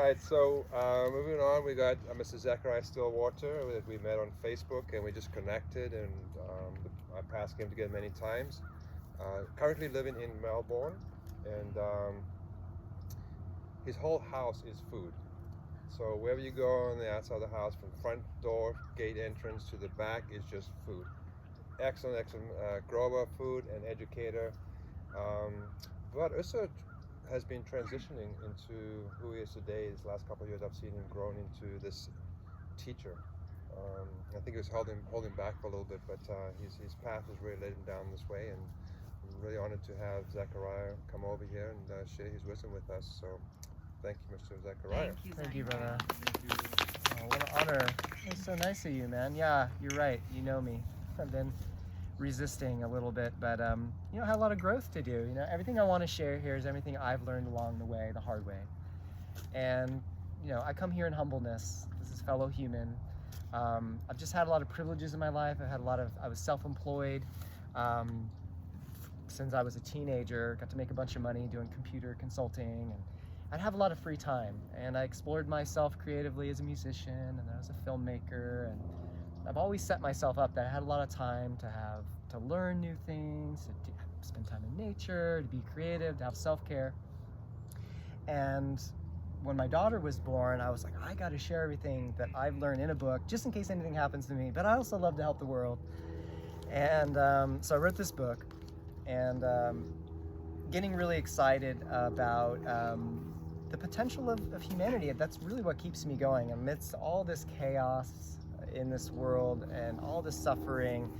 right, so moving on, we got Mr. Zachariah Stillwater that we met on Facebook and we just connected, and I passed him together many times. Currently living in Melbourne, and his whole house is food. So wherever you go on the outside of the house, from front door, gate entrance to the back, is just food. Excellent, excellent grower, food, and educator. Um, but also has been transitioning into who he is today. These last couple of years, I've seen him grown into this teacher. I think it was holding back for a little bit, but his path has really led him down this way, and I'm really honored to have Zachariah come over here and share his wisdom with us. So thank you, Mr. Zachariah. Thank you, brother. Oh, what an honor. It's so nice of you, man. Yeah, you're right. You know me. I've been resisting a little bit, but I had a lot of growth to do. Everything I want to share here is everything I've learned along the way, the hard way. And I come here in humbleness. This is fellow human. I've just had a lot of privileges in my life. I was self-employed since I was a teenager. Got to make a bunch of money doing computer consulting, and I'd have a lot of free time. And I explored myself creatively as a musician, and I was a filmmaker, and I've always set myself up that I had a lot of time to learn new things, to spend time in nature, to be creative, to have self-care. And when my daughter was born, I was like, I got to share everything that I've learned in a book, just in case anything happens to me. But I also love to help the world. And so I wrote this book, and getting really excited about the potential of humanity. That's really what keeps me going amidst all this chaos in this world and all this suffering.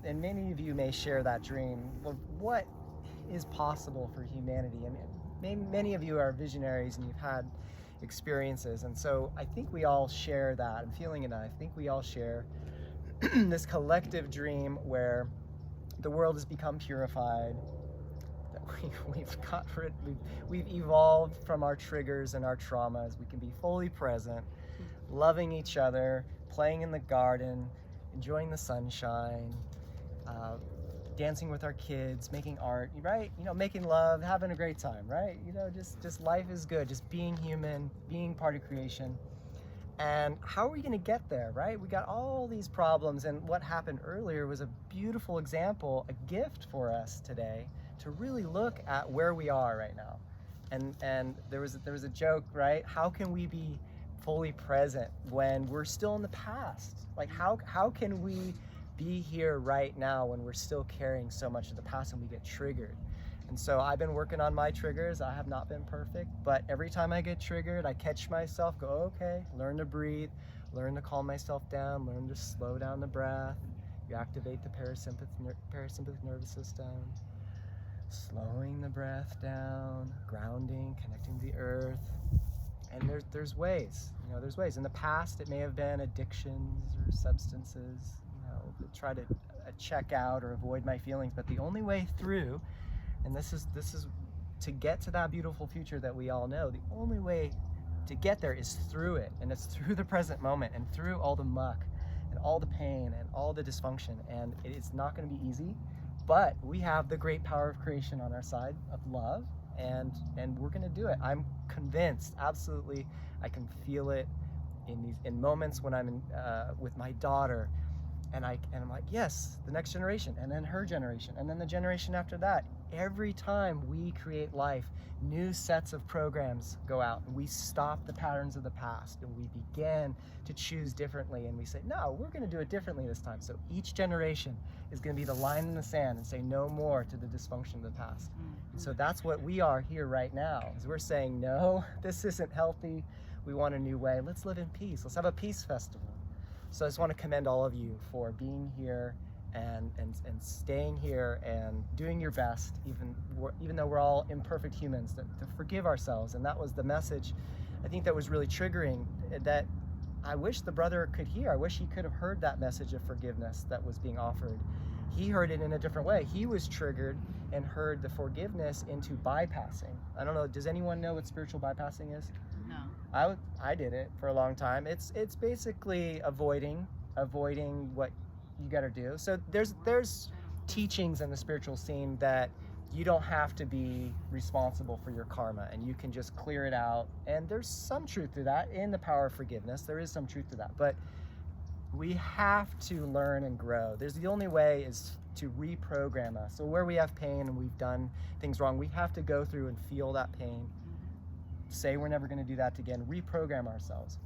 And many of you may share that dream of what is possible for humanity. I mean, many of you are visionaries and you've had experiences, and so I think we all share that. I'm feeling it. I think we all share this collective dream where the world has become purified, that we've evolved from our triggers and our traumas. We can be fully present, loving each other, playing in the garden, enjoying the sunshine, dancing with our kids, making art, right? Making love, having a great time, right? Just life is good, just being human, being part of creation. And how are we going to get there, right? We got all these problems, and what happened earlier was a beautiful example, a gift for us today to really look at where we are right now. And there was a joke, right? How can we be fully present when we're still in the past? Like how can we be here right now when we're still carrying so much of the past and we get triggered? And so I've been working on my triggers. I have not been perfect, but every time I get triggered, I catch myself, go, okay, learn to breathe, learn to calm myself down, learn to slow down the breath. You activate the parasympathetic nervous system, slowing the breath down, grounding, connecting to the earth. And there's ways, there's ways. In the past, it may have been addictions or substances, that try to check out or avoid my feelings. But the only way through, and this is to get to that beautiful future that we all know, the only way to get there is through it. And it's through the present moment and through all the muck and all the pain and all the dysfunction. And it's not going to be easy, but we have the great power of creation on our side of love. And we're gonna do it. I'm convinced, absolutely. I can feel it in moments when I'm with my daughter, and I'm like, yes, the next generation, and then her generation, and then the generation after that. Every time we create life, new sets of programs go out, and we stop the patterns of the past, and we begin to choose differently, and we say, no, we're gonna do it differently this time. So each generation is gonna be the line in the sand and say no more to the dysfunction of the past. So that's what we are here right now, is we're saying, no, this isn't healthy. We want a new way. Let's live in peace. Let's have a peace festival. So I just want to commend all of you for being here and staying here and doing your best, even though we're all imperfect humans, to forgive ourselves. And that was the message, I think, that was really triggering, that I wish the brother could hear. I wish he could have heard that message of forgiveness that was being offered. He heard it in a different way. He was triggered and heard the forgiveness into bypassing. I don't know, does anyone know what spiritual bypassing is? No. I did it for a long time. It's basically avoiding what you got to do. So there's teachings in the spiritual scene that you don't have to be responsible for your karma, and you can just clear it out. And there's some truth to that in the power of forgiveness. There is some truth to that, but we have to learn and grow. There's the only way is to reprogram us. So where we have pain and we've done things wrong, we have to go through and feel that pain, say we're never going to do that again, reprogram ourselves.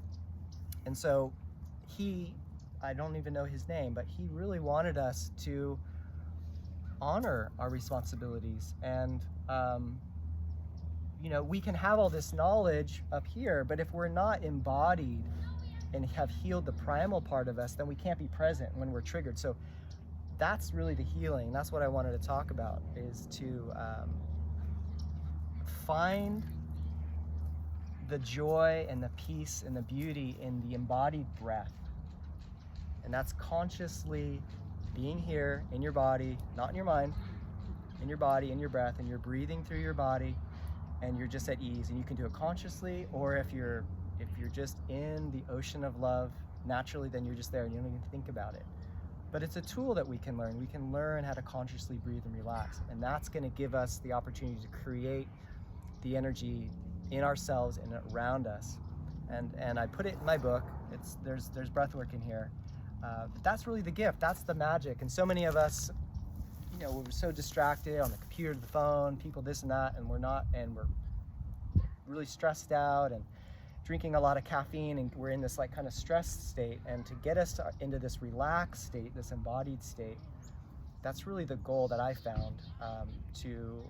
And so I don't even know his name, but he really wanted us to honor our responsibilities. And we can have all this knowledge up here, but if we're not embodied and have healed the primal part of us, then we can't be present when we're triggered. So that's really the healing. That's what I wanted to talk about, is to find the joy and the peace and the beauty in the embodied breath. And that's consciously being here in your body, not in your mind, in your body, in your breath, and you're breathing through your body, and you're just at ease. And you can do it consciously, or if you're just in the ocean of love naturally, then you're just there and you don't even think about it. But it's a tool that we can learn. We can learn how to consciously breathe and relax, and that's going to give us the opportunity to create the energy in ourselves and around us. And I put it in my book. There's breath work in here. But that's really the gift. That's the magic. And so many of us, we're so distracted on the computer, the phone, people this and that, and we're really stressed out and drinking a lot of caffeine, and we're in this like kind of stressed state. And to get us into this relaxed state, this embodied state, that's really the goal that I found, to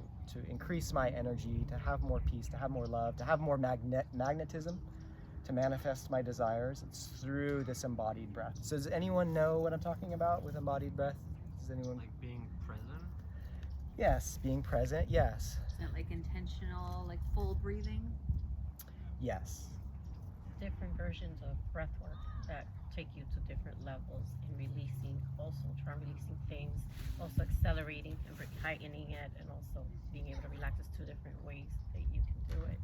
increase my energy, to have more peace, to have more love, to have more magnetism, to manifest my desires. It's through this embodied breath. So does anyone know what I'm talking about with embodied breath? Does anyone? Like being present? Yes, being present, yes. Is that like intentional, like full breathing? Yes. Different versions of breath work that take you to different levels in releasing, also try releasing things, also accelerating and heightening it, and also being able to relax. There's two different ways that you can do it.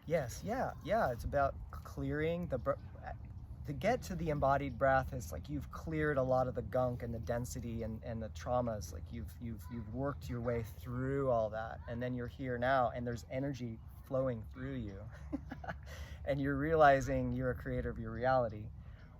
Yes, yeah. It's about clearing to get to the embodied breath. Is like you've cleared a lot of the gunk and the density and the traumas. Like you've worked your way through all that, and then you're here now, and there's energy flowing through you, and you're realizing you're a creator of your reality.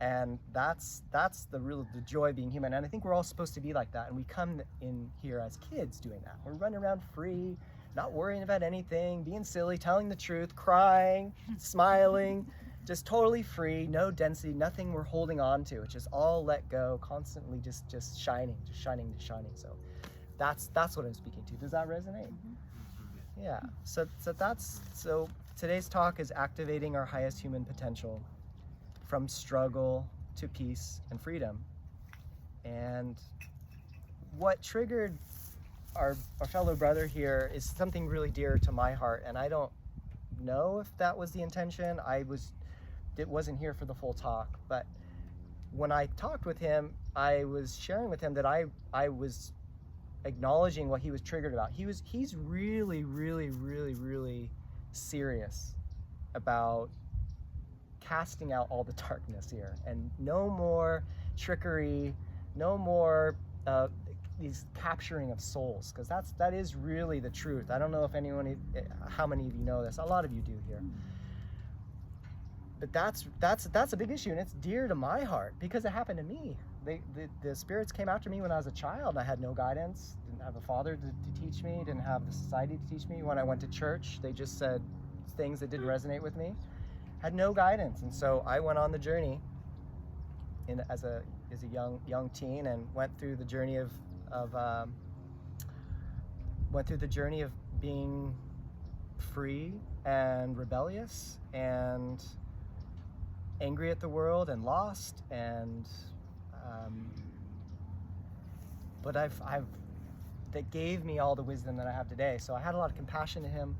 And that's the joy of being human. And I think we're all supposed to be like that. And we come in here as kids doing that. We're running around free, not worrying about anything, being silly, telling the truth, crying, smiling, just totally free, no density, nothing we're holding on to. It's just all let go, constantly just shining. So that's what I'm speaking to. Does that resonate? Mm-hmm. Yeah. So today's talk is activating our highest human potential, from struggle to peace and freedom. And what triggered our fellow brother here is something really dear to my heart, and I don't know if that was the intention. It wasn't here for the full talk, but when I talked with him, I was sharing with him that I was acknowledging what he was triggered about. He's really, really, really, really serious about casting out all the darkness here, and no more trickery, no more these capturing of souls, because that is really the truth. I don't know if how many of you know this. A lot of you do here. But that's a big issue, and it's dear to my heart because it happened to me. The spirits came after me when I was a child, and I had no guidance, didn't have a father to teach me, didn't have the society to teach me. When I went to church, they just said things that didn't resonate with me. Had no guidance, and so I went on the journey as a young teen, and went through the journey of being free and rebellious and angry at the world and lost, and but that gave me all the wisdom that I have today. So I had a lot of compassion to him,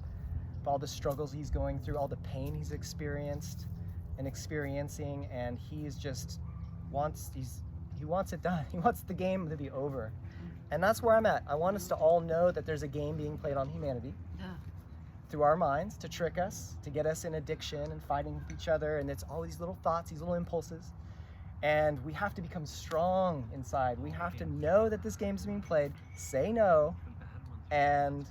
all the struggles he's going through, all the pain he's experienced and experiencing, and he wants it done. He wants the game to be over. And that's where I'm at. I want us to all know that there's a game being played on humanity through our minds to trick us, to get us in addiction and fighting with each other, and it's all these little thoughts, these little impulses. And we have to become strong inside. We have to know that this game's being played, say no, And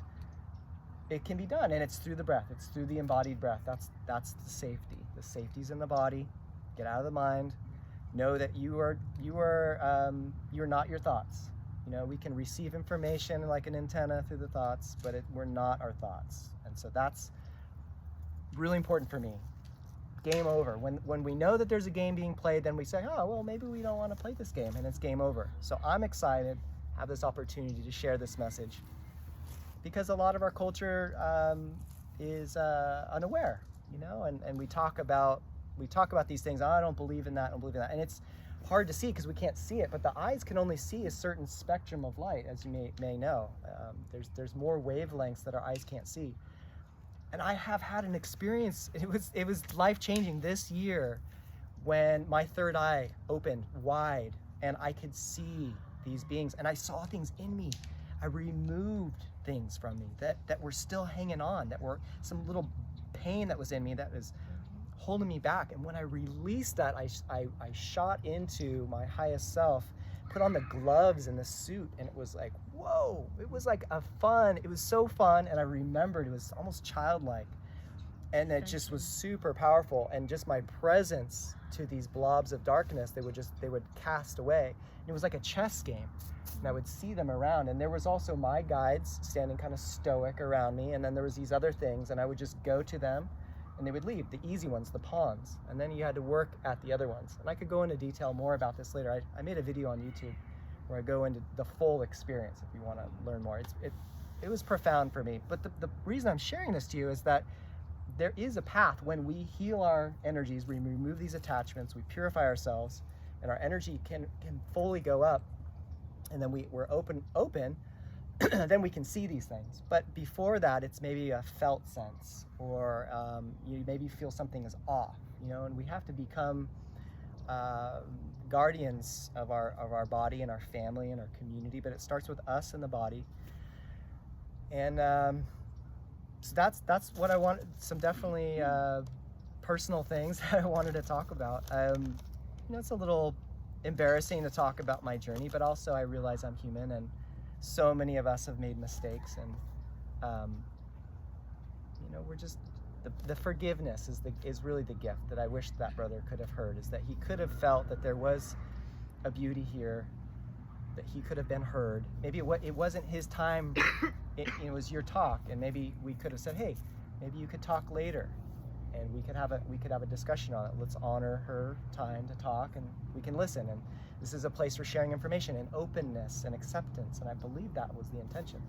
it can be done, and it's through the breath. It's through the embodied breath. That's the safety. The safety's in the body. Get out of the mind. Know that you're not your thoughts. You know, we can receive information like an antenna through the thoughts, but we're not our thoughts. And so that's really important for me. Game over. When we know that there's a game being played, then we say, oh, well, maybe we don't want to play this game, and it's game over. So I'm excited, have this opportunity to share this message, because a lot of our culture is unaware, you know, and we talk about these things. Oh, I don't believe in that. I don't believe in that, and it's hard to see because we can't see it. But the eyes can only see a certain spectrum of light, as you may know. There's more wavelengths that our eyes can't see. And I have had an experience. It was life-changing this year when my third eye opened wide and I could see these beings, and I saw things in me. I removed things from me that were still hanging on, that were some little pain that was in me that was holding me back. And when I released that, I shot into my highest self, put on the gloves and the suit, and it was like, whoa, it was like it was so fun. And I remembered it was almost childlike, and it just was super powerful. And just my presence to these blobs of darkness, they would cast away. And it was like a chess game, and I would see them around. And there was also my guides standing kind of stoic around me, and then there was these other things, and I would just go to them and they would leave, the easy ones, the pawns, and then you had to work at the other ones. And I could go into detail more about this later. I made a video on YouTube where I go into the full experience if you want to learn more. It was profound for me. But the reason I'm sharing this to you is that there is a path. When we heal our energies, we remove these attachments, we purify ourselves, and our energy can fully go up, and then we're open, then we can see these things. But before that, it's maybe a felt sense, or you maybe feel something is off, you know. And we have to become guardians of our body and our family and our community. But it starts with us and the body. And so that's what I want. Some definitely personal things that I wanted to talk about. You know, it's a little embarrassing to talk about my journey, but also I realize I'm human, and so many of us have made mistakes, and you know, we're just the forgiveness is really the gift that I wish that brother could have heard, is that he could have felt that there was a beauty here, that he could have been heard. Maybe it wasn't his time. It was your talk, and maybe we could have said, hey, maybe you could talk later, and we could have a discussion on it. Let's honor her time to talk, and we can listen. And this is a place for sharing information and openness and acceptance, and I believe that was the intention.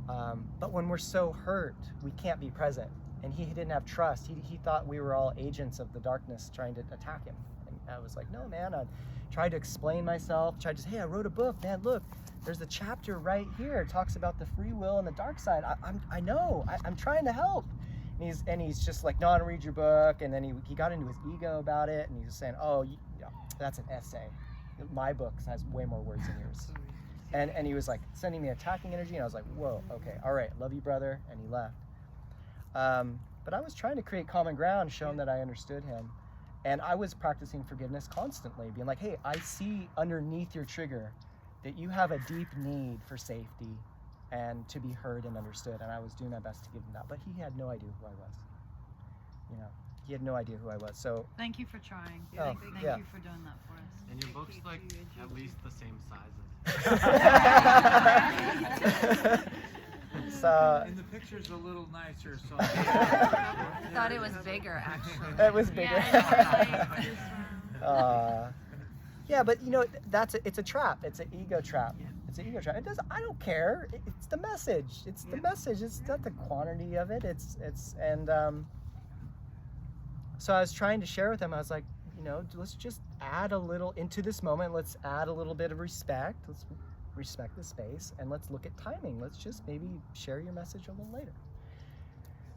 But when we're so hurt, we can't be present. And he didn't have trust. He thought we were all agents of the darkness trying to attack him. And I was like, no, man. I tried to explain myself. Tried to say, hey, I wrote a book, man. Look, there's a chapter right here. It talks about the free will and the dark side. I know. I'm trying to help. And he's just like, no, I don't read your book. And then he got into his ego about it, and he was saying, oh, that's an essay. My book has way more words than yours. And he was like sending me attacking energy, and I was like, whoa, okay, all right, love you, brother. And he left. But I was trying to create common ground, show him that I understood him. And I was practicing forgiveness constantly, being like, hey, I see underneath your trigger that you have a deep need for safety and to be heard and understood. And I was doing my best to give him that. But he had no idea who I was. You know, he had no idea who I was. So thank you for trying. Oh, Thank yeah. you for doing that for us. And your book's like at least the same size as so And the picture's a little nicer, so. I thought it was bigger, actually. it was bigger. Yeah, but you know, it's a trap. It's an ego trap. It's an ego trap. I don't care. It's the message. It's the message. It's not the quantity of it. So I was trying to share with him. I was like, you know, let's just add a little into this moment. Let's add a little bit of respect. Let's respect the space, and let's look at timing. Let's just maybe share your message a little later.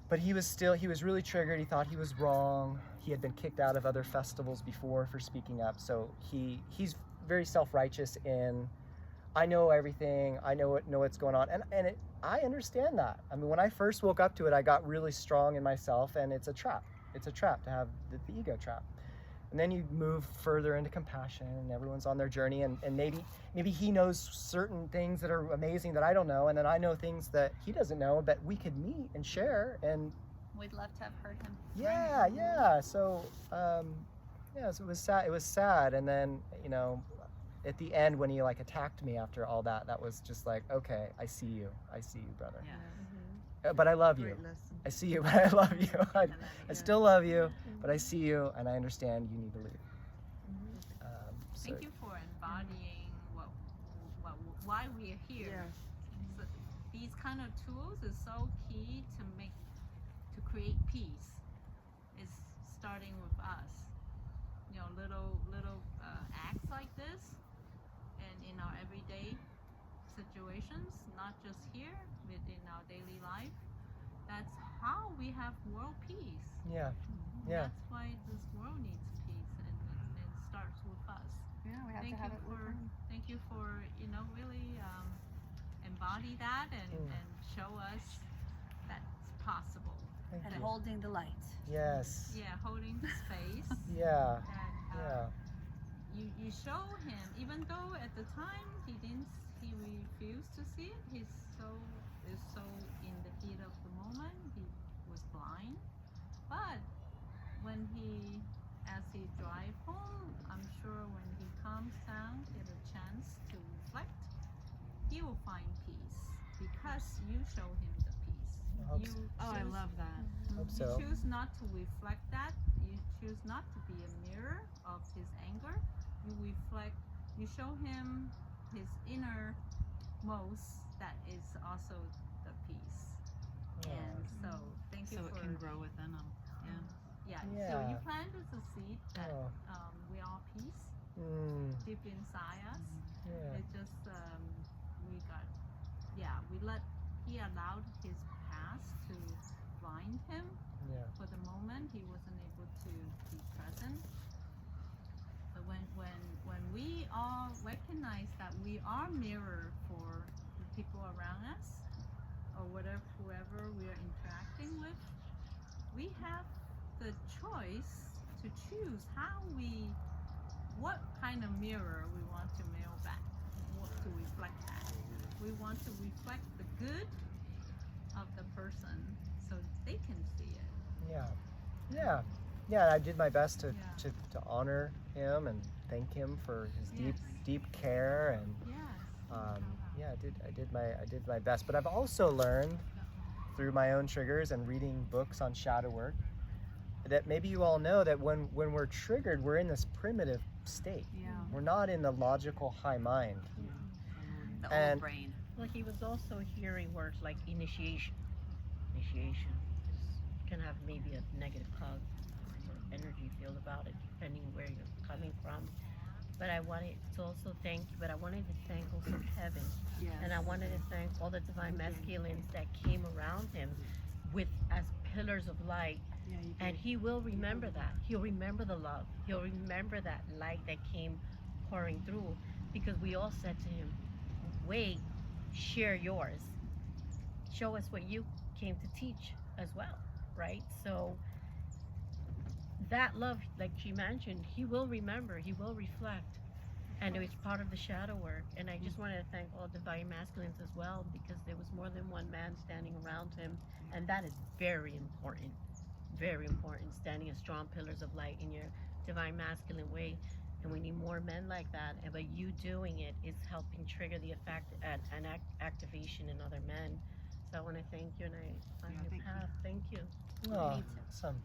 But he was really triggered. He thought he was wrong. He had been kicked out of other festivals before for speaking up. So he's very self-righteous in, I know everything. I know what's going on. And I understand that. I mean, when I first woke up to it, I got really strong in myself, and it's a trap. It's a trap to have the ego trap. And then you move further into compassion, and everyone's on their journey, and maybe he knows certain things that are amazing that I don't know, and then I know things that he doesn't know, but we could meet and share. And We'd love to have heard him. yeah. So so it was sad. It was sad, and then at the end when he like attacked me after all that, that was just like, okay, I see you, brother. Yeah. But I love you. Great lesson. I see you, but I love you. I still love you, but I see you, and I understand you need to leave. So, Thank you for embodying why we are here. Yes. So these kind of tools is so key to create peace. It's starting with us. Little acts like this, and in our everyday situations, not just here, within our daily life. That's how we have world peace. yeah. That's why this world needs peace, and it starts with us. Yeah, we have Thank to have you it for thank you for really embody that and show us that's possible. Thank and you. holding the light. Yes. Yeah, holding the space. Yeah. And Yeah. you show him, even though at the time he refused to see it. He's so in the heat of the moment. He was blind, but when as he drive home, I'm sure when he calms down, get a chance to reflect, he will find peace because you show him the peace. I hope You so. choose, I love that. Hope you so. choose not to reflect that. You choose not to be a mirror of his anger. You reflect. You show him his innermost that is also the peace. And so, thank you So for. it can grow within them. Yeah. So Yeah. you planted the seed that Oh. we are peace deep inside us. Yeah. It just he allowed his past to blind him. Yeah. For the moment, he wasn't able to be present. But when we all recognize that we are mirror for the people around us, or whoever we are interacting with, we have the choice to choose what kind of mirror we want to mirror back, what to reflect at. We want to reflect the good of the person so they can see it. Yeah. I did my best to Yeah. to honor him and thank him for his Yes. deep care, and Yes. I did my best. But I've also learned through my own triggers and reading books on shadow work that maybe you all know that when we're triggered, we're in this primitive state. Yeah. We're not in the logical high mind. The And- old brain. Well, he was also hearing words like initiation. Initiation can have maybe a negative cog or energy field about it, depending where you're coming from. But I wanted to also thank you, but I wanted to thank also Kevin. Yes. And I wanted to thank all the divine masculines that came around him as pillars of light. Yeah, you And he will remember that. He'll remember the love. He'll remember that light that came pouring through, because we all said to him, wait, share yours. Show us what you came to teach as well, right? So that love, like she mentioned, he will remember, he will reflect. And it was part of the shadow work. And I just wanted to thank all divine masculines as well, because there was more than one man standing around him. And that is very important, standing as strong pillars of light in your divine masculine way. And we need more men like that. And by you doing it is helping trigger the effect and activation in other men. So I want to thank you, and I on Yeah, your thank you. path. Thank you. Oh, Me too. awesome.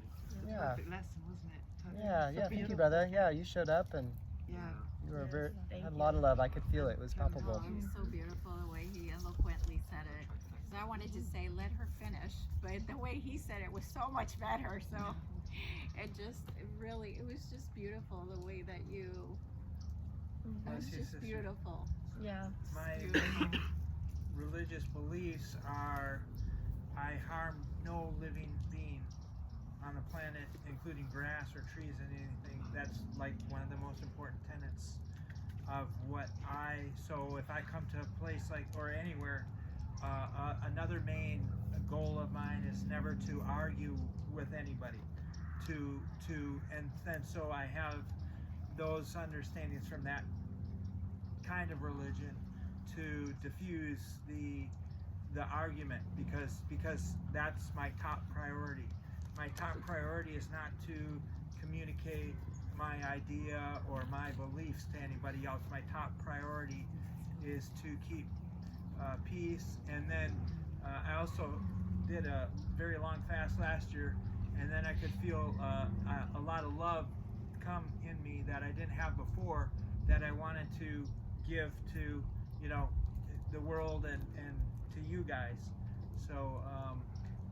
Yeah. Perfect lesson, wasn't it? Totally. Yeah, thank you, brother. Yeah, you showed up and Yeah. you were Yes, thank had a you. lot of love. I could feel it. It was Oh, palpable. it was so beautiful the way he eloquently said it. 'Cause I wanted to say, let her finish, but the way he said it was so much better. So it was just beautiful the way that it was Bless you, just sister. beautiful. Yeah. My Beautiful. religious beliefs are I harm no living being on the planet, including grass or trees and anything. That's like one of the most important tenets of so if I come to a place or anywhere, another main goal of mine is never to argue with anybody, and so I have those understandings from that kind of religion to diffuse the argument, because that's my top priority. My top priority is not to communicate my idea or my beliefs to anybody else. My top priority is to keep peace. And then I also did a very long fast last year, and then I could feel a lot of love come in me that I didn't have before, that I wanted to give to, you know, the world and to you guys. So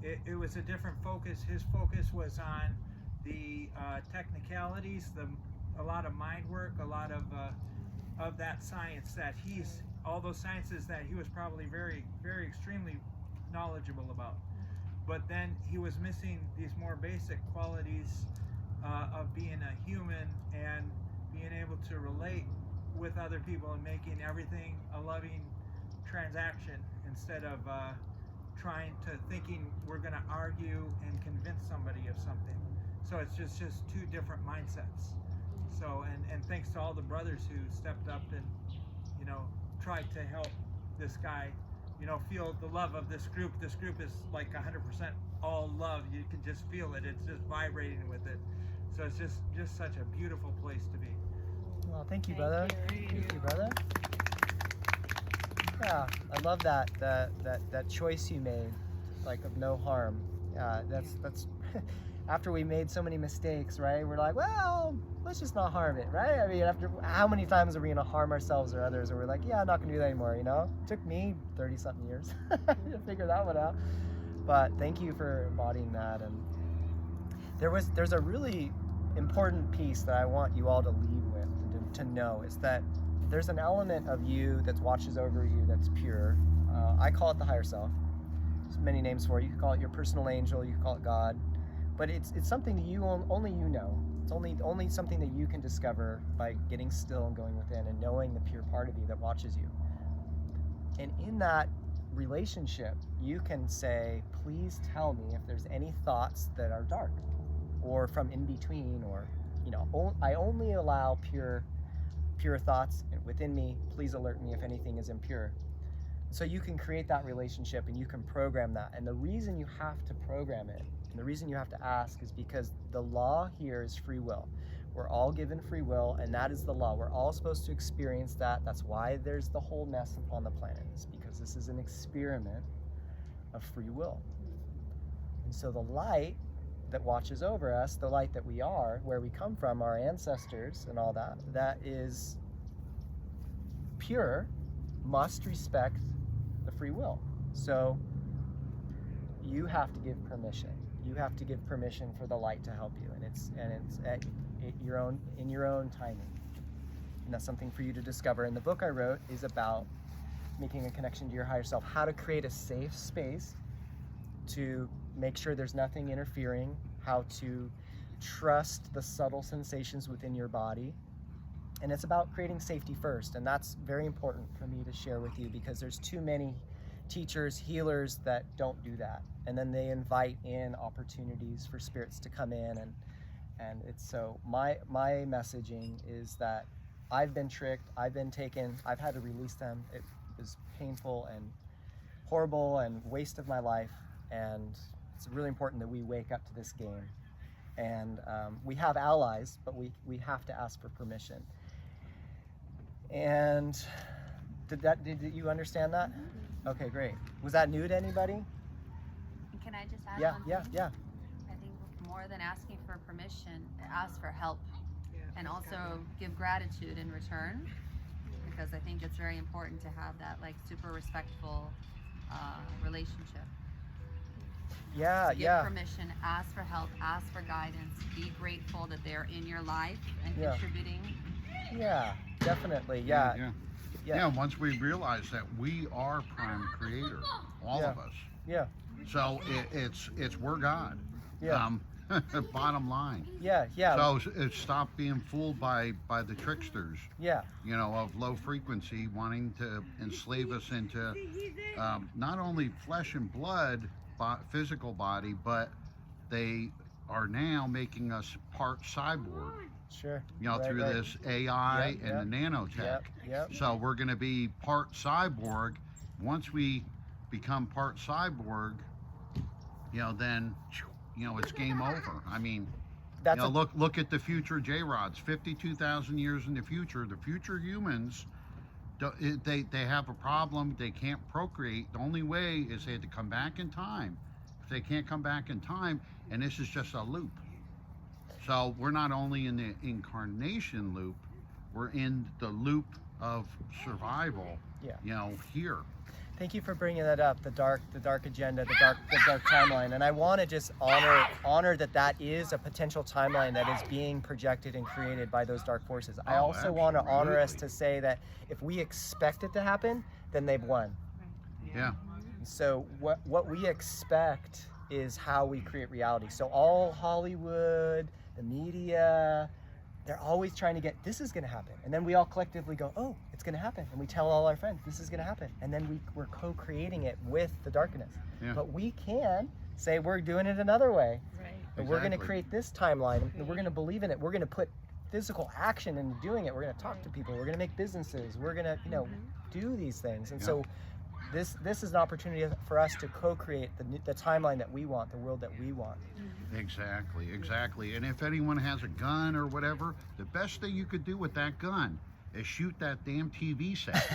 it was a different focus. His focus was on the technicalities, a lot of mind work, a lot of that science that all those sciences that he was probably very, very extremely knowledgeable about. But then he was missing these more basic qualities of being a human and being able to relate with other people and making everything a loving transaction, instead of thinking we're going to argue and convince somebody of something. So it's just two different mindsets. So and thanks to all the brothers who stepped up and, you know, tried to help this guy, you know, feel the love of this group. This group is like 100% all love. You can just feel it. It's just vibrating with it. So it's just such a beautiful place to be. Well, thank you, brother. Thank you, brother. Yeah, I love that choice you made, like, of no harm. That's after we made so many mistakes, right? We're like, well, let's just not harm it, right? I mean, after how many times are we gonna harm ourselves or others? And we're like, yeah, I'm not gonna do that anymore, you know? It took me 30-something years to figure that one out. But thank you for embodying that. And there's a really important piece that I want you all to leave with, to know, is that there's an element of you that watches over you that's pure. I call it the higher self. There's many names for it. You can call it your personal angel, you can call it God. But it's something that only you know. It's only something that you can discover by getting still and going within and knowing the pure part of you that watches you. And in that relationship, you can say, please tell me if there's any thoughts that are dark or from in between, or, you know, I only allow pure thoughts within me. Please alert me if anything is impure. So you can create that relationship and you can program that. And the reason you have to program it, and the reason you have to ask, is because the law here is free will. We're all given free will, and that is the law. We're all supposed to experience that. That's why there's the whole mess upon the planet, is because this is an experiment of free will. And so the light that watches over us, the light that we are, where we come from, our ancestors and all that, that is pure, must respect the free will. So you have to give permission. You have to give permission for the light to help you, and it's at your own timing. And that's something for you to discover. And the book I wrote is about making a connection to your higher self, how to create a safe space to make sure there's nothing interfering, how to trust the subtle sensations within your body. And it's about creating safety first. And that's very important for me to share with you, because there's too many teachers, healers that don't do that. And then they invite in opportunities for spirits to come in. And it's so, my messaging is that I've been tricked, I've been taken, I've had to release them. It was painful and horrible and waste of my life. And it's really important that we wake up to this game. And we have allies, but we have to ask for permission. And did you understand that? Okay, great. Was that new to anybody? Can I just add Yeah, one yeah, thing? yeah. I think more than asking for permission, ask for help, Yeah, and that's also gotta give gratitude in return, because I think it's very important to have that, like, super respectful relationship. Yeah, Give yeah. permission, ask for help, ask for guidance, be grateful that they're in your life and Yeah. contributing. Yeah, definitely. Yeah. Yeah. Yeah. Yeah, once we realize that we are prime creator, all of us. Yeah. So it's we're God. Yeah. Bottom line. Yeah, yeah. So stop being fooled by the tricksters, Yeah. you know, of low frequency, wanting to enslave us into not only flesh and blood, physical body, but they are now making us part cyborg, Sure. you know, through this AI Yep, and the nanotech. Yep. So we're going to be part cyborg. Once we become part cyborg, you know, then, you know, it's game over. I mean, That's you know, look at the future J-Rods. 52,000 years in the future humans, they have a problem. They can't procreate. The only way is they had to come back in time. If they can't come back in time, and this is just a loop. So we're not only in the incarnation loop, we're in the loop of survival. Yeah. You know, here. Thank you for bringing that up, the dark agenda, the dark timeline. And I want to just honor that is a potential timeline that is being projected and created by those dark forces. I Oh, also want to honor us absolutely. to say that if we expect it to happen, then they've won. Yeah. So what we expect is how we create reality. So all Hollywood, the media, they're always trying to get, this is going to happen. And then we all collectively go, oh, it's going to happen. And we tell all our friends, this is going to happen. And then we're co-creating it with the darkness. Yeah. But we can say we're doing it another way. Right. And we're going to Exactly. create this timeline. And we're going to believe in it. We're going to put physical action into doing it. We're going to talk to people. We're going to make businesses. We're going to, do these things. And Yeah. so this is an opportunity for us to co-create the timeline that we want, the world that we want. Exactly. And if anyone has a gun or whatever, the best thing you could do with that gun is shoot that damn TV set.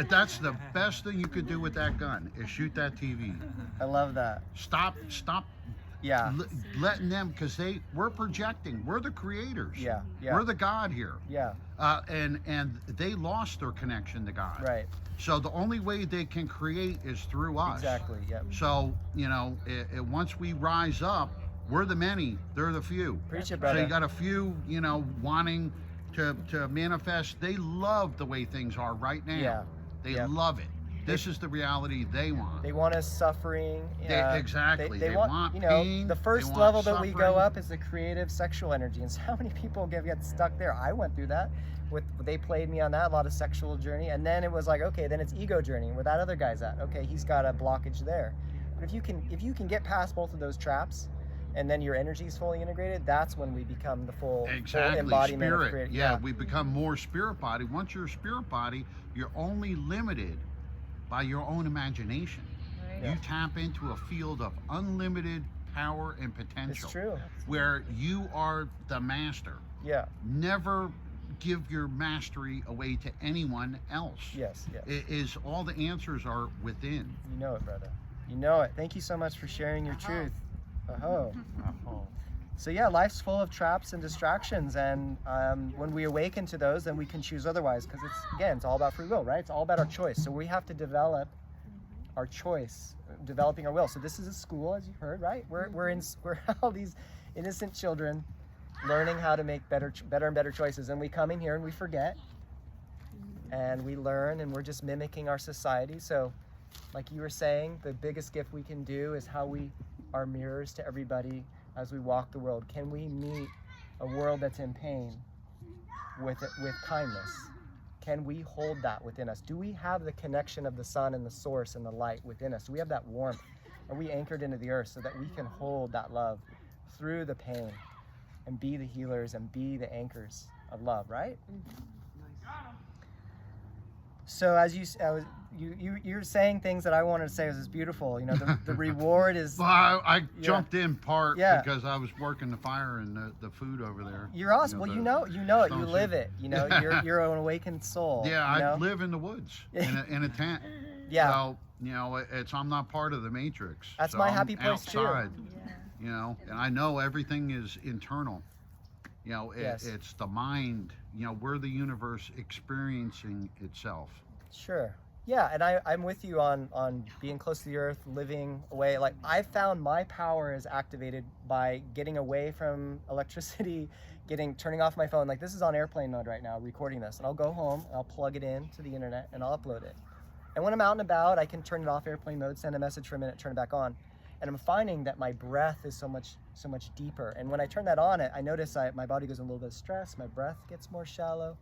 That's the best thing you could do with that gun is shoot that TV. I love that. Stop Yeah. letting them, because we're projecting. We're the creators. Yeah. We're the God here. Yeah. And they lost their connection to God. Right. So the only way they can create is through us. Exactly. Yep. So, once we rise up, we're the many, they're the few. Preach it, So brother. you got a few, wanting to manifest. They love the way things are right now. Yeah. They Yep. love it. This is the reality they want. They want us suffering. Exactly. They They want, want you know, pain, the they first want level that we go suffering. up is the creative sexual energy. And so how many people get stuck there? I went through that. They played me on that, a lot of sexual journey. And then it was like, okay, then it's ego journey, where that other guy's at. Okay, he's got a blockage there. But if you can get past both of those traps, and then your energy is fully integrated, that's when we become the full embodiment of Spirit. creative. Yeah, we become more spirit body. Once you're a spirit body, you're only limited by your own imagination. Right. You tap into a field of unlimited power and It's potential true. where you are the master. Yeah. Never give your mastery away to anyone else. Yes. It is all the answers are within. You know it, brother. You know it. Thank you so much for sharing your truth. Aho. So yeah, life's full of traps and distractions, and when we awaken to those, then we can choose otherwise. Because it's all about free will, right? It's all about our choice. So we have to develop our choice, developing our will. So this is a school, as you heard, right? We're all these innocent children learning how to make better and better choices, and we come in here and we forget, and we learn, and we're just mimicking our society. So, like you were saying, the biggest gift we can do is how we are mirrors to everybody as we walk the world. Can we meet a world that's in pain with kindness? Can we hold that within us? Do we have the connection of the sun and the source and the light within us? Do we have that warmth? Are we anchored into the earth so that we can hold that love through the pain and be the healers and be the anchors of love, right? So as you're saying things that I wanted to say was beautiful. You know, the reward is. Well, I jumped in part Yeah. because I was working the fire and the food over there. You're awesome. Well, you know it. You stone live soup. it. You know, you're an awakened soul. Yeah, you know? I live in the woods in a tent. Yeah. So, I'm not part of the matrix. That's So my I'm happy place, too. outside, and I know everything is internal. Yes. It's the mind. We're the universe experiencing itself. Sure. Yeah, and I'm with you on being close to the earth, living away. Like, I found my power is activated by getting away from electricity, turning off my phone. Like, this is on airplane mode right now, recording this, and I'll go home and I'll plug it in to the internet and I'll upload it. And when I'm out and about, I can turn it off airplane mode, send a message for a minute, turn it back on. And I'm finding that my breath is so much deeper. And when I turn that on, I notice my body goes in a little bit of stress, my breath gets more shallow,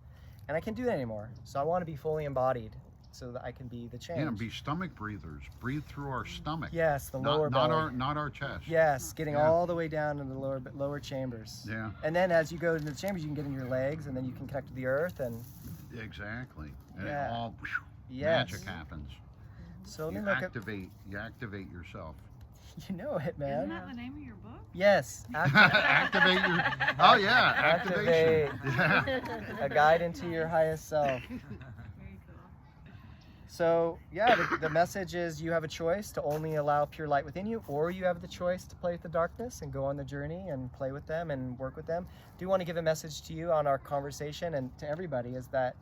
and I can't do that anymore. So I want to be fully embodied. so that I can be the change. Yeah, and be stomach breathers. Breathe through our stomach. Yes, the Not, lower not belly. our not our chest. Yes, getting Yeah. all the way down into the lower chambers. Yeah, And then as you go into the chambers, you can get in your legs, and then you can connect to the earth, and exactly. And Yeah. it all yes. magic happens. So let me You look at. activate yourself. You know it, Isn't man. that the name of your book? Yes. Activate your. Oh yeah, activation. Activate. A guide into your highest self. Very cool. So yeah, the message is you have a choice to only allow pure light within you, or you have the choice to play with the darkness and go on the journey and play with them and work with them. I do want to give a message to you on our conversation and to everybody is that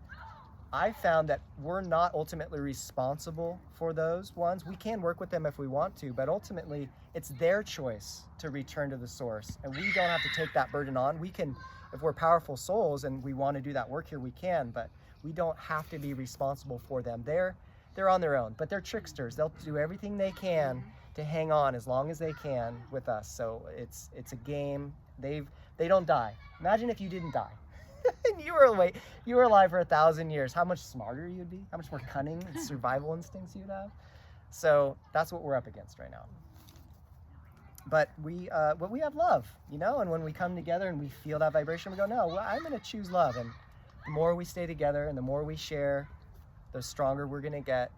I found that we're not ultimately responsible for those ones. We can work with them if we want to, but ultimately it's their choice to return to the source, and we don't have to take that burden on. We can, if we're powerful souls and we want to do that work here, we can, but we don't have to be responsible for them. They're on their own, but they're tricksters. They'll do everything they can to hang on as long as they can with us. So it's a game. They don't die. Imagine if you didn't die. And you were alive for 1,000 years. How much smarter you'd be? How much more cunning and survival instincts you'd have? So that's what we're up against right now. But we have love, you know. And when we come together and we feel that vibration, we go, no, well, I'm going to choose love. And the more we stay together and the more we share, the stronger we're going to get,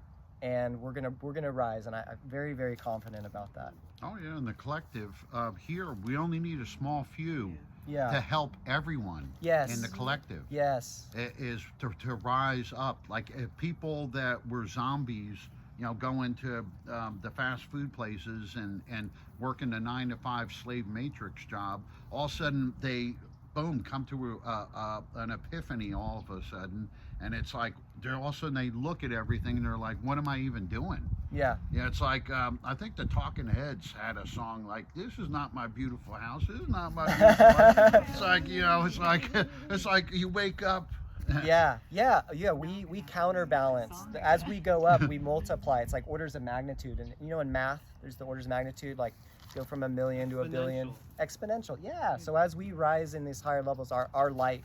and we're gonna rise. And I'm very, very confident about that. Oh yeah, and the collective here, we only need a small few to Yeah. help everyone Yes. in the collective. Yes. Is to rise up. Like if people that were zombies, going to the fast food places and working a 9-to-5 slave matrix job, all of a sudden they boom come to an epiphany all of a sudden, and it's like they're all of a sudden they look at everything and they're like, what am I even doing? Yeah. Yeah, it's like I think the Talking Heads had a song like, "This is not my beautiful house. This is not my beautiful house." It's like it's like you wake up. Yeah. We counterbalance as we go up. We multiply. It's like orders of magnitude, and in math, there's the orders of magnitude. Like go from 1 million to 1 billion. Exponential. Yeah. So as we rise in these higher levels, our light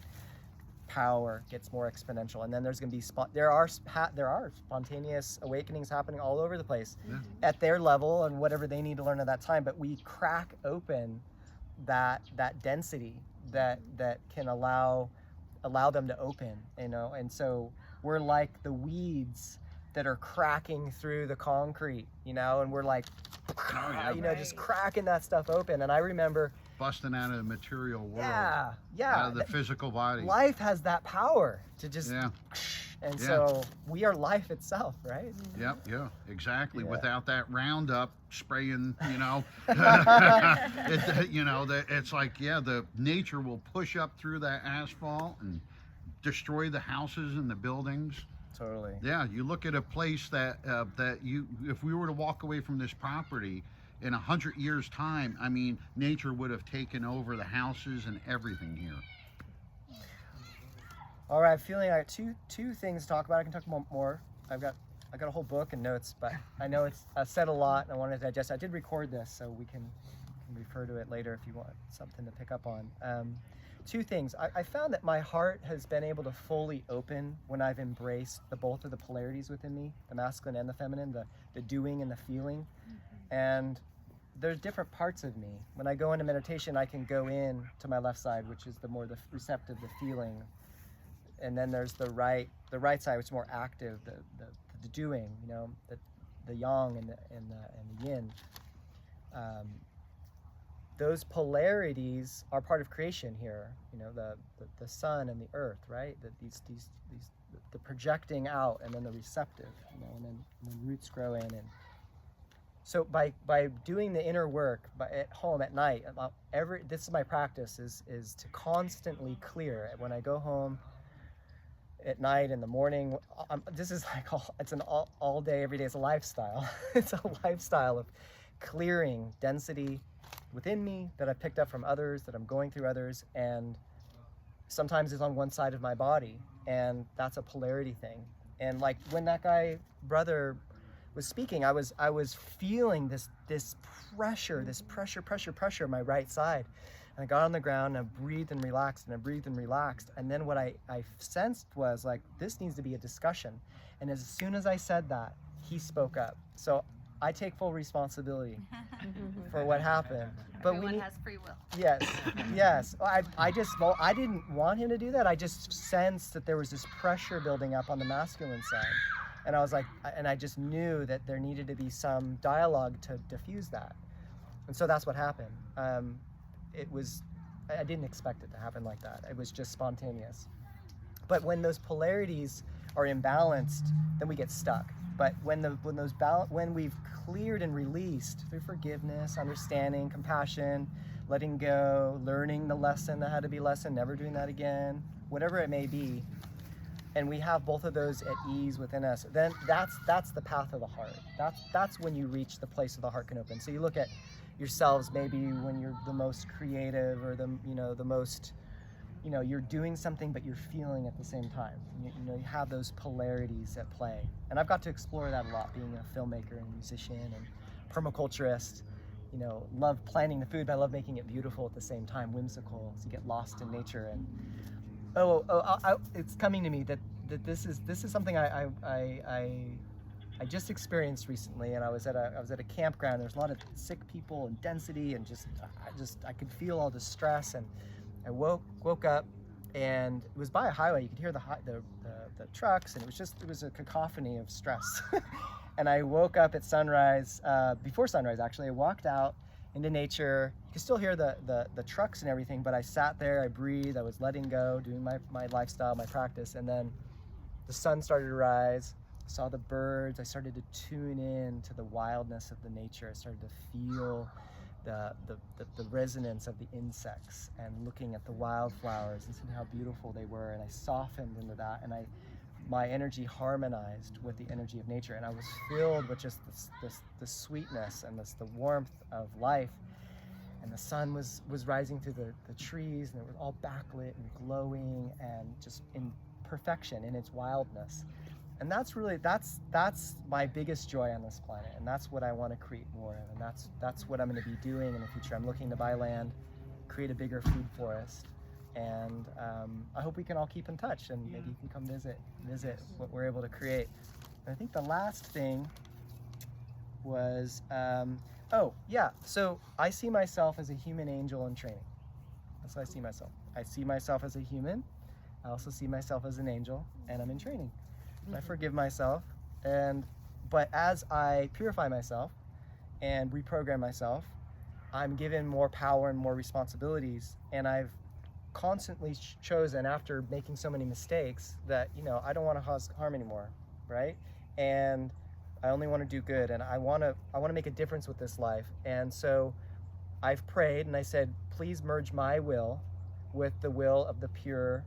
power gets more exponential, and then there's going to be there are spontaneous awakenings happening all over the place at their level and whatever they need to learn at that time. But we crack open that density that can allow them to open, and so we're like the weeds that are cracking through the concrete, and we're like just cracking that stuff open. And I remember Busting out of the material world. yeah Out of the physical body. life has that power to just Yeah. and Yeah. so we are life itself, right? Yep, yeah, exactly. Yeah. Without that Roundup spraying, it's like, the nature will push up through that asphalt and destroy the houses and the buildings. Totally. Yeah, you look at a place that if we were to walk away from this property in 100 years' time, I mean, nature would have taken over the houses and everything here. All right, I'm feeling I got two things to talk about. I can talk about more. I got a whole book and notes, but I know I've said a lot and I want to digest. I did record this, so we can refer to it later if you want something to pick up on. Two things. I found that my heart has been able to fully open when I've embraced both of the polarities within me, the masculine and the feminine, the doing and the feeling. And there's different parts of me. When I go into meditation, I can go in to my left side, which is the more receptive, the feeling. And then there's the right side, which is more active, the doing, the yang and the yin. Those polarities are part of creation here. The sun and the earth, right? The projecting out and then the receptive, and then roots grow in. And so by doing the inner work at home at night, this is my practice is to constantly clear. When I go home at night, in the morning, this is like it's an all day, every day. It's a lifestyle. It's a lifestyle of clearing density within me that I've picked up from others, that I'm going through others, and sometimes it's on one side of my body, and that's a polarity thing. And like when that guy brother was speaking, I was feeling this pressure on my right side, And I got on the ground and I breathed and relaxed and I breathed and relaxed. And then what I sensed was like, this needs to be a discussion. And as soon as I said that, he spoke up. So I take full responsibility for what happened. But Everyone has free will. Yes, yes. I didn't want him to do that. I just sensed that there was this pressure building up on the masculine side. And I was like, and I just knew that there needed to be some dialogue to diffuse that. And so that's what happened. I didn't expect it to happen like that. It was just spontaneous. But when those polarities are imbalanced, then we get stuck. But when we've cleared and released through forgiveness, understanding, compassion, letting go, learning the lesson that had to be lesson, never doing that again, whatever it may be, and we have both of those at ease within us, then that's the path of the heart. That's when you reach the place where the heart can open. So you look at yourselves maybe when you're the most creative or the most, you're doing something but you're feeling at the same time. You have those polarities at play. And I've got to explore that a lot, being a filmmaker and musician and permaculturist. Love planning the food, but I love making it beautiful at the same time, whimsical, so you get lost in nature. And it's coming to me that this is something I just experienced recently. And I was at a campground. There's a lot of sick people and density, and I could feel all the stress. And I woke up, and it was by a highway. You could hear the trucks, and it was a cacophony of stress. And I woke up at sunrise, before sunrise actually. I walked out into nature. You could still hear the trucks and everything, but I sat there, I breathed, I was letting go, doing my lifestyle, my practice, and then the sun started to rise. I saw the birds. I started to tune in to the wildness of the nature. I started to feel the resonance of the insects and looking at the wildflowers and seeing how beautiful they were. And I softened into that, and my energy harmonized with the energy of nature, and I was filled with just the sweetness and the warmth of life. And the sun was rising through the trees, and it was all backlit and glowing and just in perfection in its wildness. And that's my biggest joy on this planet, and that's what I want to create more of, and that's what I'm going to be doing in the future. I'm looking to buy land, create a bigger food forest, and I hope we can all keep in touch, and maybe you can come visit what we're able to create. And I think the last thing was, so I see myself as a human angel in training. That's how I see myself. I see myself as a human. I also see myself as an angel, and I'm in training. I forgive myself, but as I purify myself and reprogram myself, I'm given more power and more responsibilities, and I've constantly chosen, after making so many mistakes, that I don't want to cause harm anymore, right? And I only want to do good, and I want to make a difference with this life. And so I've prayed and I said, please merge my will with the will of the pure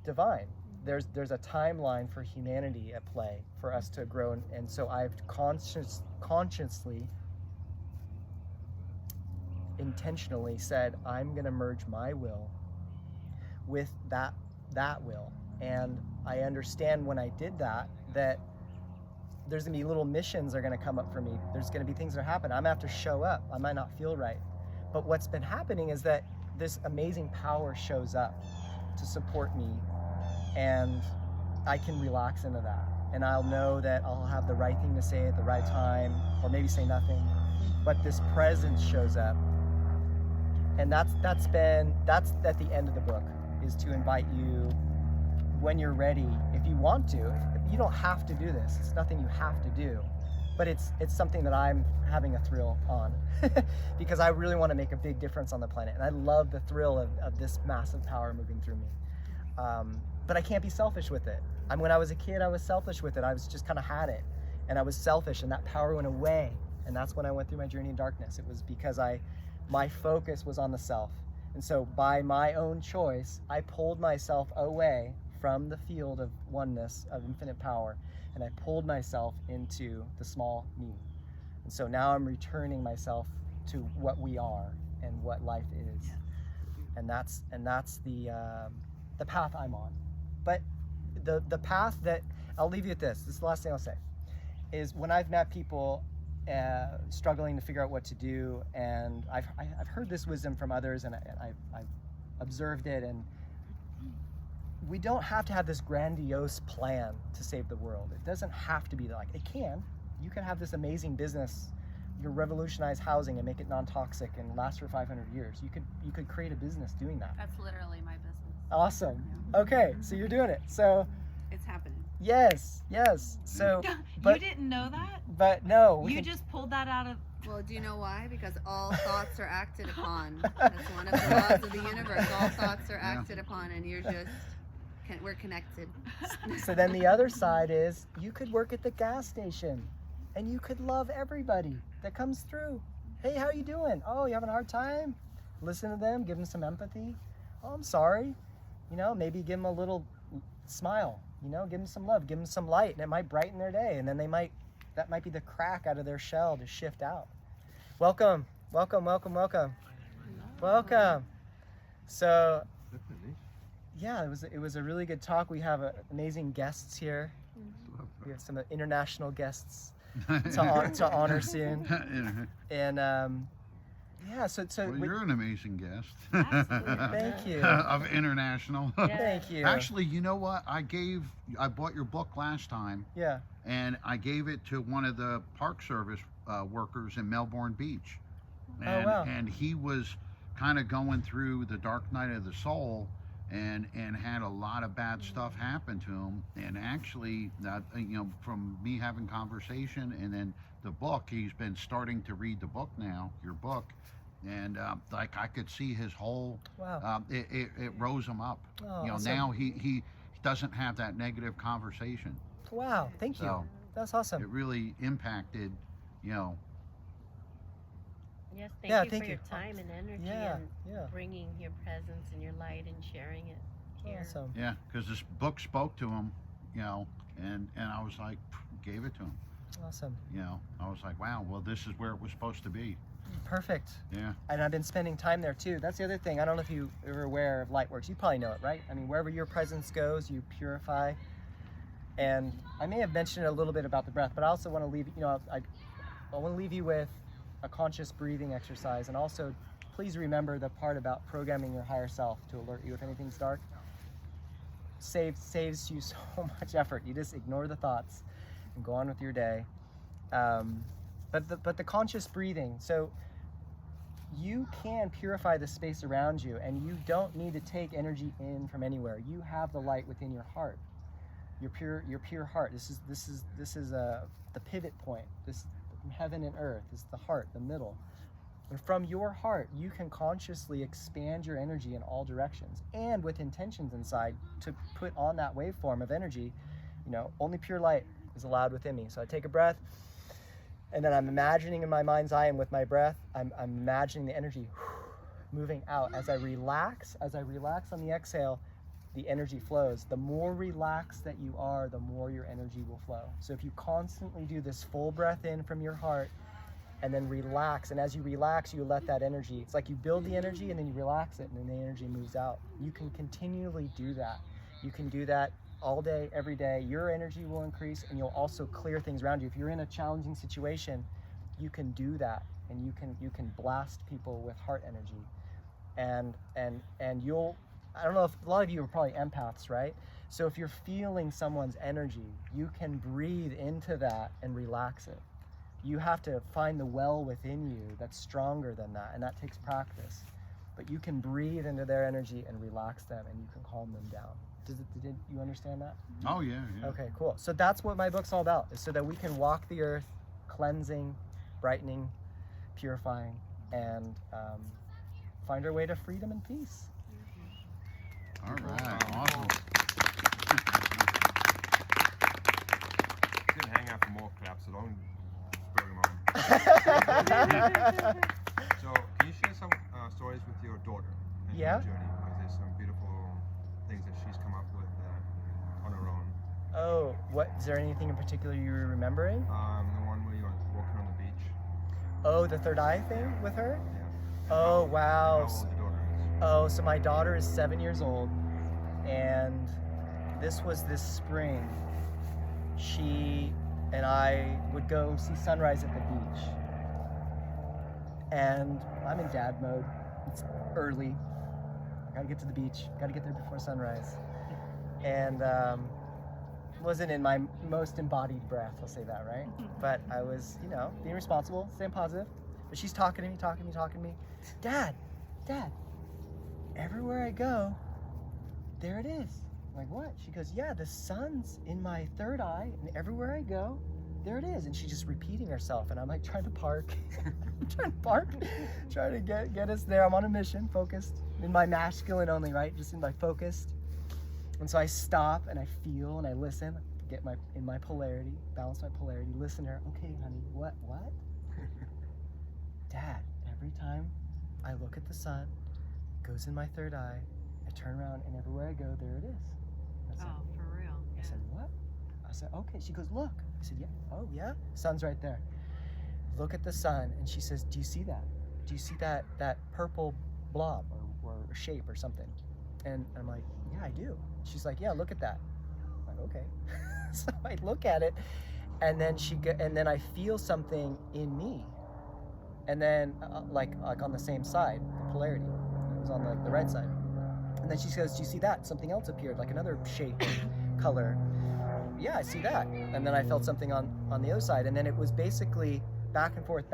divine. There's a timeline for humanity at play for us to grow, and so I've consciously, intentionally said, I'm going to merge my will with that will. And I understand when I did that there's going to be little missions that are going to come up for me. There's going to be things that happen. I'm going to have to show up. I might not feel right. But what's been happening is that this amazing power shows up to support me, and I can relax into that. And I'll know that I'll have the right thing to say at the right time, or maybe say nothing. But this presence shows up. And that's at the end of the book, is to invite you, when you're ready, if you want to. You don't have to do this. It's nothing you have to do. But it's something that I'm having a thrill on because I really want to make a big difference on the planet. And I love the thrill of this massive power moving through me. But I can't be selfish with it. When I was a kid, I was selfish with it. I was just kind of had it. And I was selfish, and that power went away. And that's when I went through my journey in darkness. It was because my focus was on the self. And so by my own choice, I pulled myself away from the field of oneness, of infinite power, and I pulled myself into the small me. And so now I'm returning myself to what we are and what life is. And that's the path I'm on. But the path that, I'll leave you with this is the last thing I'll say, is when I've met people, struggling to figure out what to do. And I've heard this wisdom from others, and I've observed it. And we don't have to have this grandiose plan to save the world. It doesn't have to be like, it can. You can have this amazing business. You can revolutionize housing and make it non-toxic and last for 500 years. You could create a business doing that. That's literally my business. Awesome. Okay, so you're doing it. So It's happening. yes. So, but you didn't know that? but no, we You can- just pulled that out of. Well, do you know why? Because all thoughts are acted upon. That's one of the laws of the universe. All thoughts are acted upon, and you're just. We're connected. So then the other side is you could work at the gas station and you could love everybody that comes through. Hey, how you doing? Oh, you having a hard time? Listen to them, give them some empathy. Oh, I'm sorry. You know, maybe give them a little smile, you know, give them some love, give them some light, and it might brighten their day. And then that might be the crack out of their shell to shift out. Welcome. So Definitely. yeah, it was a really good talk. We have amazing guests here. We have some international guests to honor soon. And yeah, so Well, you're an amazing guest. Thank you. Of international. Thank you. Actually, you know what? I bought your book last time, Yeah. and I gave it to one of the Park Service workers in Melbourne Beach. Oh, And, wow. and he was kind of going through the dark night of the soul, and had a lot of bad stuff happen to him. And actually, from me having conversation and then the book, he's been starting to read the book now, your book, and like I could see his whole. Wow. It rose him up. Oh, You know, awesome. now he doesn't have that negative conversation. Wow. Thank you. So That's it awesome. really impacted, Yes, Yeah, thank you thank for you. your time and energy Yeah. and Yeah. bringing your presence and your light and sharing it here. Awesome. yeah, because this book spoke to him, and I was like, gave it to him. Awesome. I was like, wow, well, this is where it was supposed to be. Perfect. Yeah. And I've been spending time there too. That's the other thing. I don't know if you are aware of Lightworks. You probably know it, right? I mean, wherever your presence goes, you purify. And I may have mentioned a little bit about the breath, but I also want to leave, I want to leave you with a conscious breathing exercise. And also, please remember the part about programming your higher self to alert you if anything's dark. Saves you so much effort. You just ignore the thoughts and go on with your day. But the conscious breathing. So you can purify the space around you, and you don't need to take energy in from anywhere. You have the light within your heart, your pure heart. This is the pivot point. This heaven and earth is the heart, the middle. And from your heart, you can consciously expand your energy in all directions, and with intentions inside to put on that waveform of energy. Only pure light is allowed within me. So I take a breath, and then I'm imagining in my mind's eye and with my breath, I'm imagining the energy moving out. As I relax on the exhale, the energy flows. The more relaxed that you are, the more your energy will flow. So if you constantly do this full breath in from your heart and then relax, and as you relax, you let that energy, it's like you build the energy and then you relax it and then the energy moves out. You can continually do that. You can do that all day, every day. Your energy will increase, and you'll also clear things around you. If you're in a challenging situation, you can do that, and you can blast people with heart energy. And you'll, I don't know if a lot of you are probably empaths, right? So if you're feeling someone's energy, you can breathe into that and relax it. You have to find the well within you that's stronger than that, and that takes practice. But you can breathe into their energy and relax them, and you can calm them down. Did you understand that? Oh, yeah. Okay, cool. So that's what my book's all about, is so that we can walk the earth, cleansing, brightening, purifying, and find our way to freedom and peace. All right, awesome. You can hang out for more claps, so don't spur them on. So, can you share some stories with your daughter and Yeah. her journey? Like, there's some beautiful things that she's come up with on her own. Oh, what, is there anything in particular you're remembering? The one where you're walking on the beach. Oh, the third eye thing with her? Yeah. Oh, wow. How old your daughter is. Oh, so my daughter is 7 years old, and this was this spring. She and I would go see sunrise at the beach. And I'm in dad mode. It's early. Gotta get to the beach. Gotta get there before sunrise. And wasn't in my most embodied breath, I'll say that, right? But I was, being responsible, staying positive. But she's talking to me. Dad, everywhere I go, there it is. I'm like, what? She goes, yeah, the sun's in my third eye, and everywhere I go, there it is. And she's just repeating herself, and I'm like trying to park, trying to get us there. I'm on a mission, focused, in my masculine only, right? Just in my focused. And so I stop and I feel and I listen, in my polarity, balance my polarity, listen to her. Okay, honey, what? Dad, every time I look at the sun, it goes in my third eye, I turn around, and everywhere I go, there it is. I said, for real. I said, what? I said, okay. She goes, look. I said, yeah. Oh, yeah? Sun's right there. Look at the sun. And she says, do you see that? Do you see that purple blob or shape or something? And I'm like, yeah, I do. She's like, yeah, look at that. I'm like, okay. So I look at it, and then and then I feel something in me. And then, like on the same side, the polarity. It was on the right side. And then she says, do you see that? Something else appeared, like another shape, color. Yeah, I see that. And then I felt something on the other side. And then it was basically back and forth,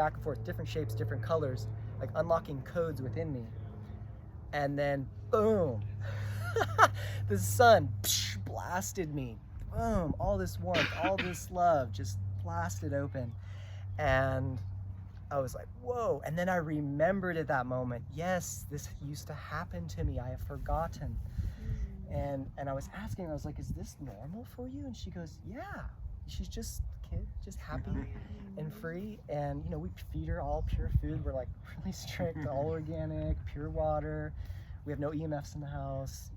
different shapes, different colors, like unlocking codes within me. And then, boom, the sun blasted me. Boom, all this warmth, all this love just blasted open. And I was like, whoa. And then I remembered at that moment, yes, this used to happen to me. I have forgotten. And I was asking her, I was like, is this normal for you? And she goes, yeah. She's just a kid, just happy and free. And, we feed her all pure food. We're like really strict, all organic, pure water. We have no EMFs in the house,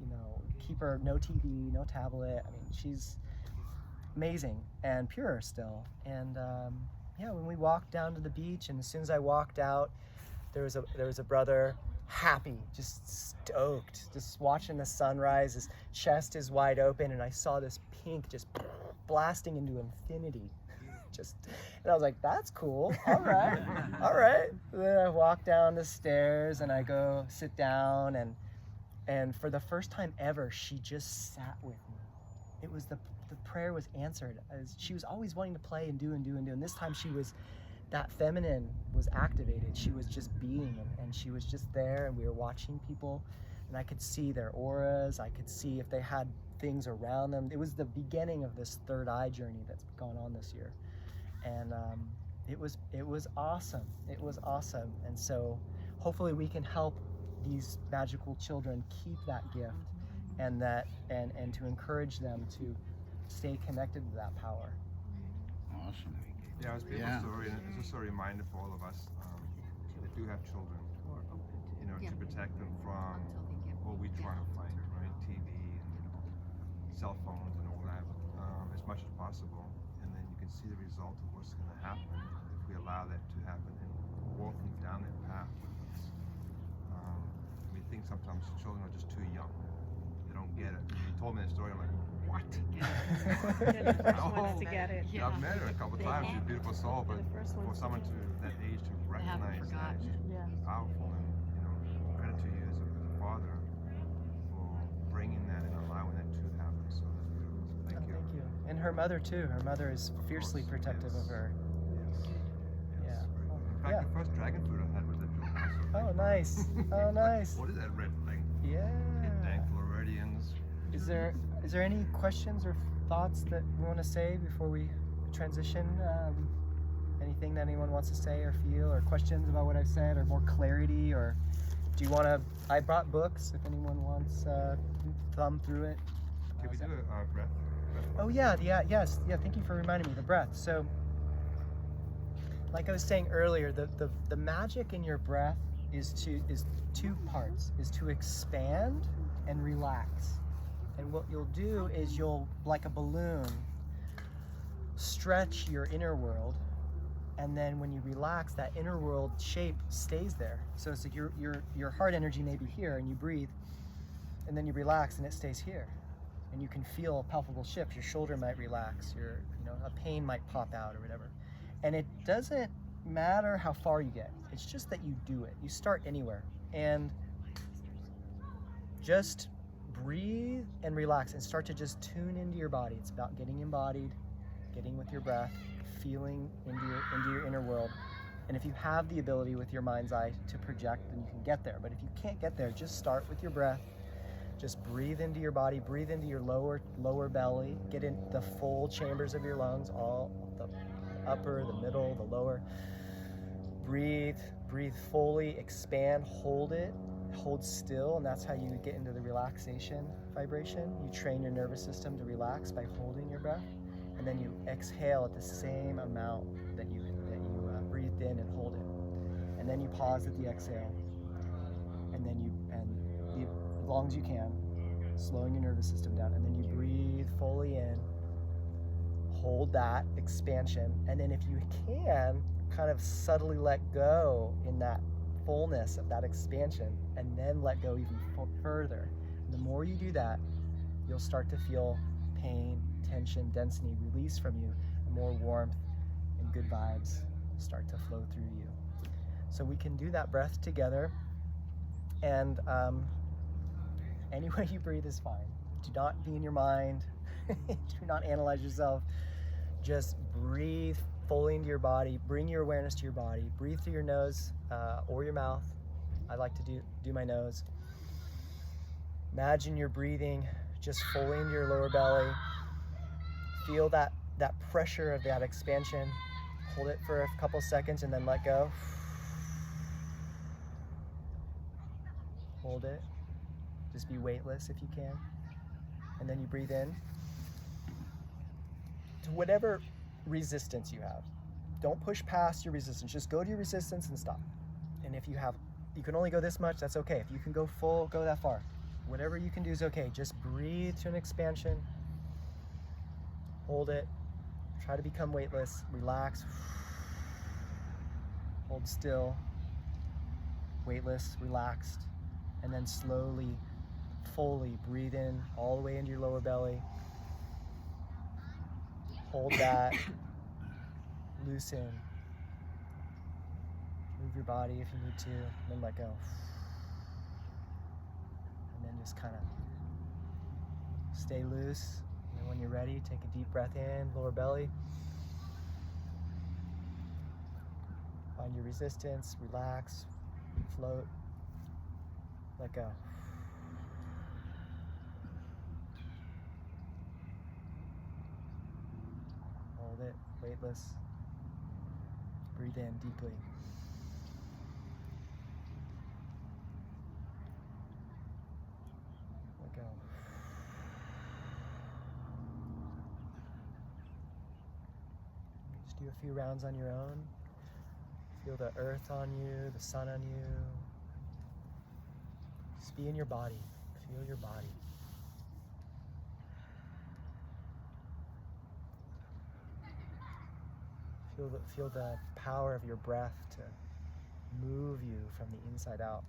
keep her no TV, no tablet. I mean, she's amazing and pure still. And, when we walked down to the beach, and as soon as I walked out, there was a brother, happy, just stoked, just watching the sunrise. His chest is wide open, and I saw this pink just blasting into infinity. And I was like, that's cool. All right. Then I walk down the stairs, and I go sit down, and for the first time ever, she just sat with me. It was the prayer was answered. As she was always wanting to play and do. And this time that feminine was activated. She was just being, and she was just there, and we were watching people, and I could see their auras. I could see if they had things around them. It was the beginning of this third eye journey that's gone on this year. And it was awesome. It was awesome. And so hopefully we can help these magical children keep that gift, and to encourage them to stay connected to that power. Awesome. Yeah, it was a beautiful story, and it's just a reminder for all of us that do have children, to protect them from what we try to find, right? TV and cell phones and all that, as much as possible. And then you can see the result of what's going to happen if we allow that to happen and walk them down that path with us. We think sometimes children are just too young. They don't get it. You told me that story, I'm like, what? They're the first ones to get it. I've met her a couple times. She's a beautiful soul, but for someone to that age to recognize that, it's just powerful. And credit to you as a father for bringing that and allowing that to happen. So that's beautiful. Thank you. Thank you. And her mother too. Her mother is fiercely protective of her. Yes. Yeah. In fact, the first dragon food I had was at Joe House. Oh, nice. Oh, nice. What is that red thing? Yeah. Dang Floridians. Is there any questions or thoughts that we want to say before we transition? Anything that anyone wants to say or feel, or questions about what I've said, or more clarity, or do you want to? I brought books if anyone wants thumb through it. Can we do a breath? Oh yes. Thank you for reminding me the breath. So, like I was saying earlier, the magic in your breath is two parts: is to expand and relax. And what you'll do is you'll, like a balloon, stretch your inner world, and then when you relax, that inner world shape stays there. So it's like your heart energy may be here, and you breathe, and then you relax, and it stays here. and you can feel palpable shifts. Your shoulder might relax, a pain might pop out or whatever. And it doesn't matter how far you get. It's just that you do it. You start anywhere and just breathe and relax and start to just tune into your body. It's about getting embodied, getting with your breath, feeling into your inner world. And if you have the ability with your mind's eye to project, then you can get there. But if you can't get there, just start with your breath. Just breathe into your body, breathe into your lower belly, get in the full chambers of your lungs, all the upper, the middle, the lower. Breathe fully, expand, hold it, hold still, and that's how you get into the relaxation vibration. You train your nervous system to relax by holding your breath, and then you exhale at the same amount that you breathed in and hold it. And then you pause at the exhale, and as long as you can, slowing your nervous system down, and then you breathe fully in, hold that expansion, and then if you can, kind of subtly let go in that fullness of that expansion, and then let go even further. And the more you do that, you'll start to feel pain, tension, density release from you, and more warmth and good vibes start to flow through you. So we can do that breath together, and any way you breathe is fine. Do not be in your mind. Do not analyze yourself. Just breathe fully into your body. Bring your awareness to your body. Breathe through your nose or your mouth. I like to do my nose. Imagine you're breathing just fully into your lower belly. Feel that pressure of that expansion. Hold it for a couple seconds and then let go. Hold it. Just be weightless if you can. And then you breathe in. To whatever resistance you have. Don't push past your resistance. Just go to your resistance and stop. And if you can only go this much, that's okay. If you can go full, go that far. Whatever you can do is okay. Just breathe to an expansion. Hold it. Try to become weightless. Relax. Hold still. Weightless, relaxed. And then slowly, fully breathe in all the way into your lower belly. Hold that. Loosen. Move your body if you need to. And then let go. And then just kind of stay loose. And then when you're ready, take a deep breath in, lower belly. Find your resistance, relax, float, let go. Hold it, weightless. Breathe in deeply. Let go. Just do a few rounds on your own. Feel the earth on you, the sun on you. Just be in your body. Feel your body. Feel the power of your breath to move you from the inside out.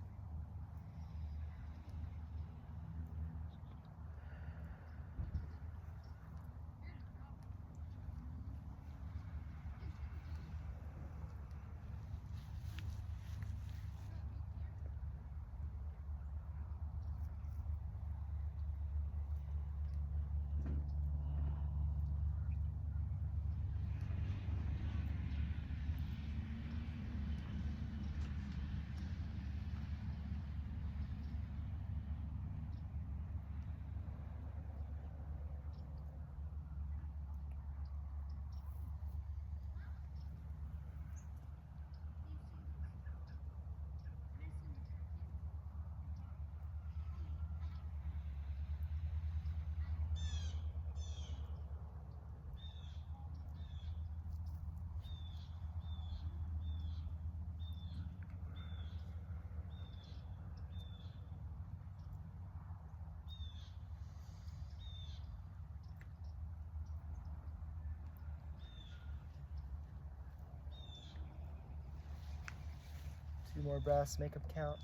Two more breaths, make them count.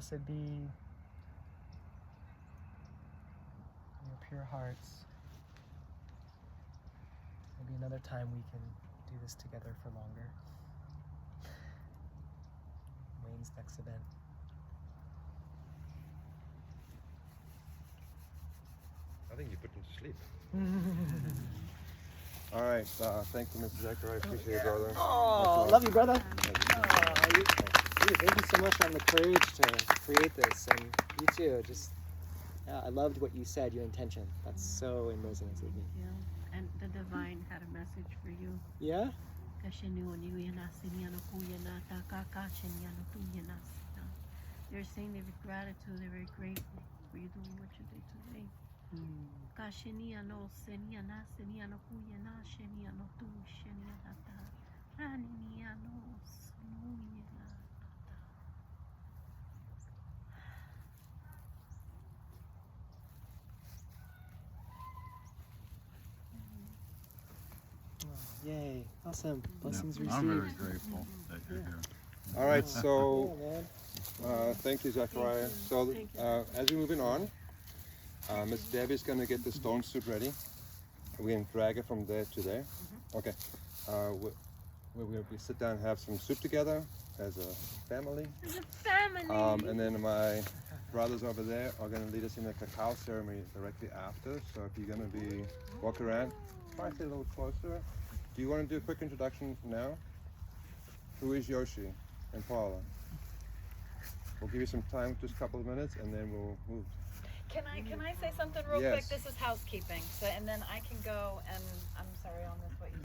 Blessed be your pure hearts. Maybe another time we can do this together for longer. Wayne's next event. I think you put them to sleep. All right. Thank you, Mr. Zachary. I appreciate it, brother. Oh, love you, brother. Thank you so much on the courage to create this, and you too. Just, I loved what you said, your intention. That's so in resonance with me. Yeah. And the divine had a message for you. Yeah? They're saying they're with gratitude, they're very grateful for you doing what you did today. Yay. Awesome. Blessings Yeah, received. I'm very grateful that you're here. All right. So, Yeah, man. thank you, Zachariah. So, as we're moving on, Miss Debbie's gonna get the stone soup ready. We can drag it from there to there. Okay. We sit down and have some soup together as a family. As a family. And then my brothers over there are gonna lead us in the cacao ceremony directly after. So if you're gonna be walk around, try to stay a little closer. Do you want to do a quick introduction now? Who is Yoshi and Paula? We'll give you some time, just a couple of minutes, and then we'll move. Can I say something real Yes. quick? This is housekeeping. So and then I can go and I'm sorry I'll miss what you